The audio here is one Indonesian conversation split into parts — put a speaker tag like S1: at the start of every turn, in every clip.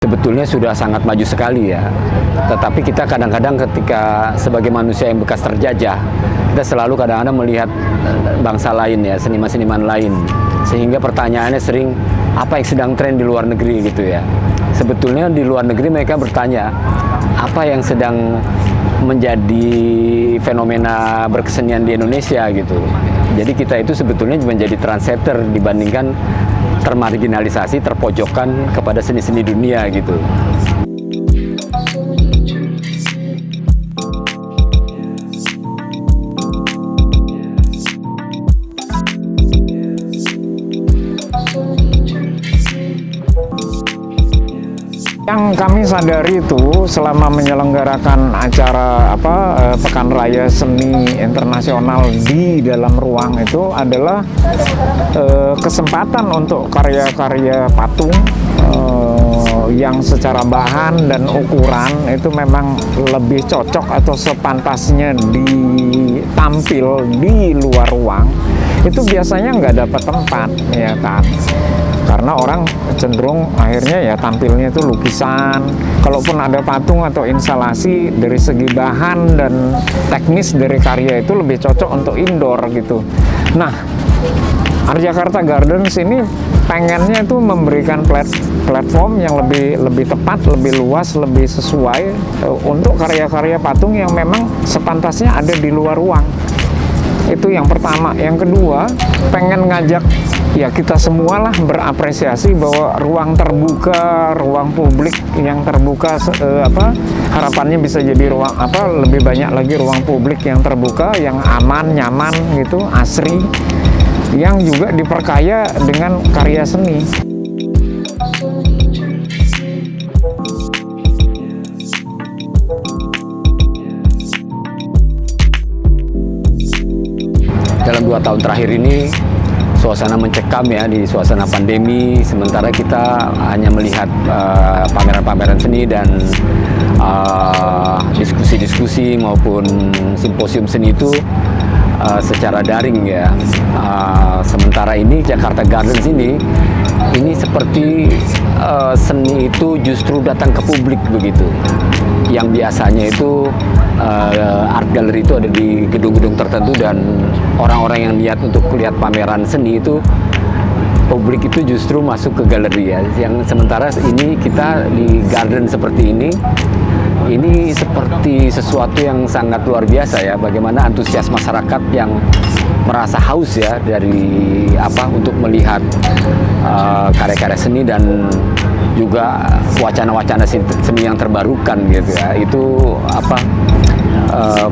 S1: Sebetulnya sudah sangat maju sekali ya, tetapi kita kadang-kadang ketika sebagai manusia yang bekas terjajah, kita selalu kadang-kadang melihat bangsa lain ya, seniman-seniman lain, sehingga pertanyaannya sering, apa yang sedang tren di luar negeri gitu ya. Sebetulnya di luar negeri mereka bertanya, apa yang sedang menjadi fenomena berkesenian di Indonesia gitu. Jadi kita itu sebetulnya menjadi trendsetter dibandingkan termarginalisasi, terpojokkan kepada seni-seni dunia gitu.
S2: Yang kami sadari itu selama menyelenggarakan acara Pekan Raya Seni Internasional di dalam ruang itu adalah kesempatan untuk karya-karya patung yang secara bahan dan ukuran itu memang lebih cocok atau sepantasnya ditampil di luar ruang, itu biasanya nggak dapat tempat, ya kan? Karena orang cenderung akhirnya ya tampilnya itu lukisan. Kalaupun ada patung atau instalasi, dari segi bahan dan teknis dari karya itu lebih cocok untuk indoor gitu. Nah, Art Jakarta Gardens ini pengennya itu memberikan platform yang lebih tepat, lebih luas, lebih sesuai untuk karya-karya patung yang memang sepantasnya ada di luar ruang. Itu yang pertama. Yang kedua, pengen ngajak ya kita semualah berapresiasi bahwa ruang terbuka, ruang publik yang terbuka, harapannya bisa jadi ruang lebih banyak lagi ruang publik yang terbuka, yang aman, nyaman gitu, asri, yang juga diperkaya dengan karya seni.
S1: Dalam 2 tahun terakhir ini suasana mencekam ya, di suasana pandemi, sementara kita hanya melihat pameran-pameran seni dan diskusi-diskusi maupun simposium seni itu secara daring ya. Sementara ini Jakarta Gardens ini seperti seni itu justru datang ke publik begitu. Yang biasanya itu art gallery itu ada di gedung-gedung tertentu dan orang-orang yang niat untuk lihat pameran seni itu, publik itu justru masuk ke galeri ya. Yang sementara ini kita di garden seperti ini seperti sesuatu yang sangat luar biasa ya, bagaimana antusias masyarakat yang merasa haus ya dari untuk melihat karya-karya seni dan juga wacana-wacana seni yang terbarukan gitu ya. Itu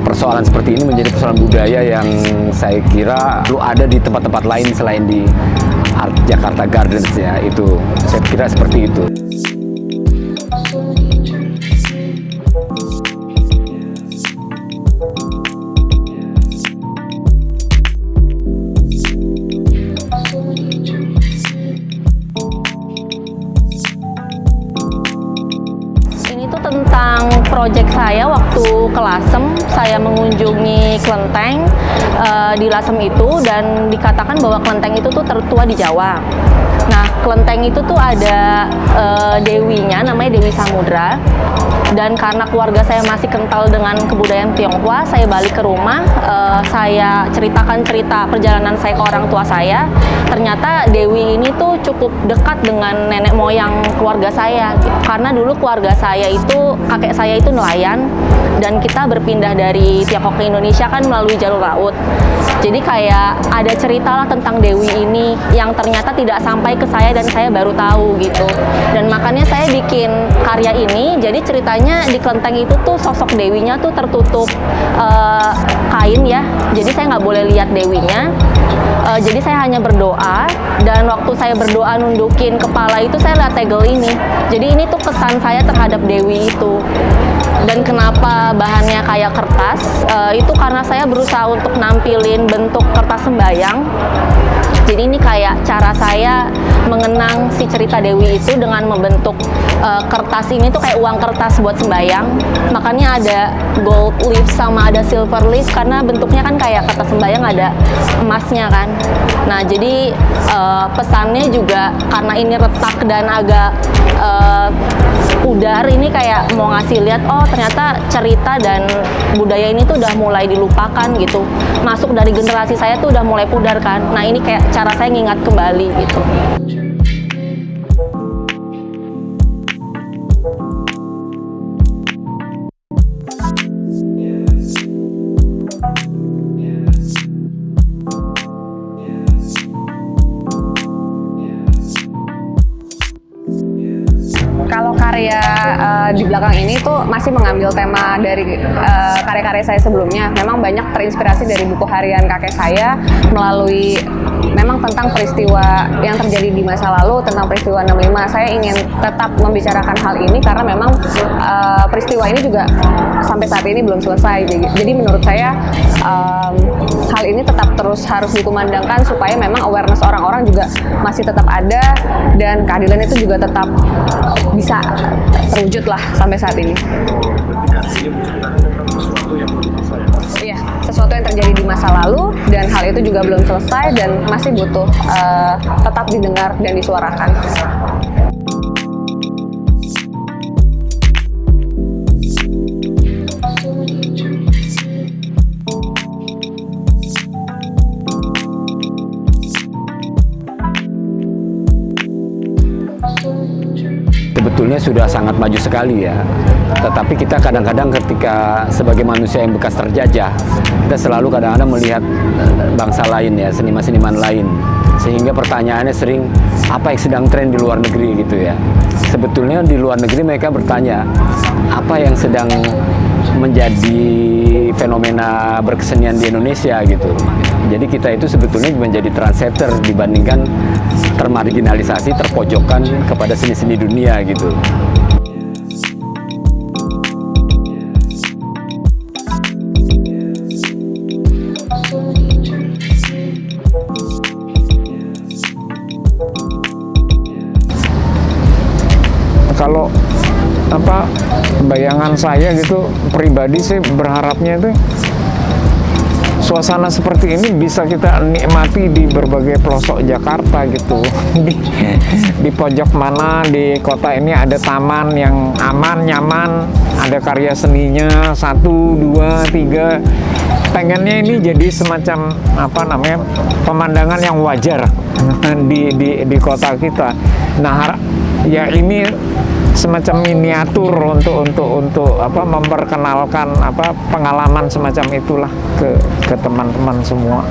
S1: persoalan seperti ini menjadi persoalan budaya yang saya kira perlu ada di tempat-tempat lain selain di Art Jakarta Gardens ya. Itu saya kira seperti itu.
S3: Tentang proyek saya waktu ke Lasem, saya mengunjungi kelenteng di Lasem itu, dan dikatakan bahwa kelenteng itu tuh tertua di Jawa. Nah, kelenteng itu tuh ada dewinya, namanya Dewi Samudra. Dan karena keluarga saya masih kental dengan kebudayaan Tionghoa, saya balik ke rumah, saya ceritakan cerita perjalanan saya ke orang tua saya. Ternyata Dewi ini tuh cukup dekat dengan nenek moyang keluarga saya. Karena dulu keluarga saya itu, kakek saya itu nelayan, dan kita berpindah dari Tiongkok ke Indonesia kan melalui jalur laut. Jadi kayak ada cerita lah tentang Dewi ini yang ternyata tidak sampai ke saya dan saya baru tahu gitu. Dan makanya saya bikin karya ini, jadi ceritanya di kelenteng itu tuh sosok Dewinya tuh tertutup kain ya. Jadi saya nggak boleh lihat Dewinya. Jadi saya hanya berdoa, dan waktu saya berdoa nundukin kepala itu saya lihat tegel ini. Jadi ini tuh kesan saya terhadap Dewi itu. Dan kenapa bahannya kayak kertas? Itu karena saya berusaha untuk nampilin bentuk kertas sembayang. Jadi ini kayak cara saya mengenang si cerita Dewi itu dengan membentuk kertas ini tuh kayak uang kertas buat sembayang. Makanya ada gold leaf sama ada silver leaf karena bentuknya kan kayak kertas sembayang ada emasnya kan. Nah jadi pesannya juga karena ini retak dan agak pudar, ini kayak mau ngasih lihat oh ternyata cerita dan budaya ini tuh udah mulai dilupakan gitu. Masuk dari generasi saya tuh udah mulai pudar kan. Nah ini kayak cara saya ngingat kembali gitu.
S4: Kalau karya di belakang ini tuh masih mengambil tema dari karya-karya saya sebelumnya. Memang banyak terinspirasi dari buku harian kakek saya melalui memang tentang peristiwa yang terjadi di masa lalu, tentang peristiwa 65. Saya ingin tetap membicarakan hal ini karena memang peristiwa ini juga sampai saat ini belum selesai. Jadi menurut saya hal ini tetap terus harus dikumandangkan supaya memang awareness orang-orang juga masih tetap ada dan keadilan itu juga tetap bisa terwujud lah sampai saat ini. Iya, sesuatu yang terjadi di masa lalu dan hal itu juga belum selesai dan masih butuh tetap didengar dan disuarakan.
S1: Sebetulnya sudah sangat maju sekali ya, tetapi kita kadang-kadang ketika sebagai manusia yang bekas terjajah, kita selalu kadang-kadang melihat bangsa lain ya, seniman-seniman lain, sehingga pertanyaannya sering apa yang sedang tren di luar negeri gitu ya. Sebetulnya di luar negeri mereka bertanya apa yang sedang menjadi fenomena berkesenian di Indonesia gitu. Jadi kita itu sebetulnya menjadi trendsetter dibandingkan termarginalisasi, terpojokkan kepada seni-seni dunia gitu.
S2: Kalau bayangan saya gitu pribadi sih berharapnya itu suasana seperti ini bisa kita nikmati di berbagai pelosok Jakarta gitu. Di pojok mana di kota ini ada taman yang aman, nyaman, ada karya seninya 1, 2, 3. Pengennya ini jadi semacam pemandangan yang wajar di kota kita. Nah, ya ini semacam miniatur untuk memperkenalkan pengalaman semacam itulah ke teman-teman semua.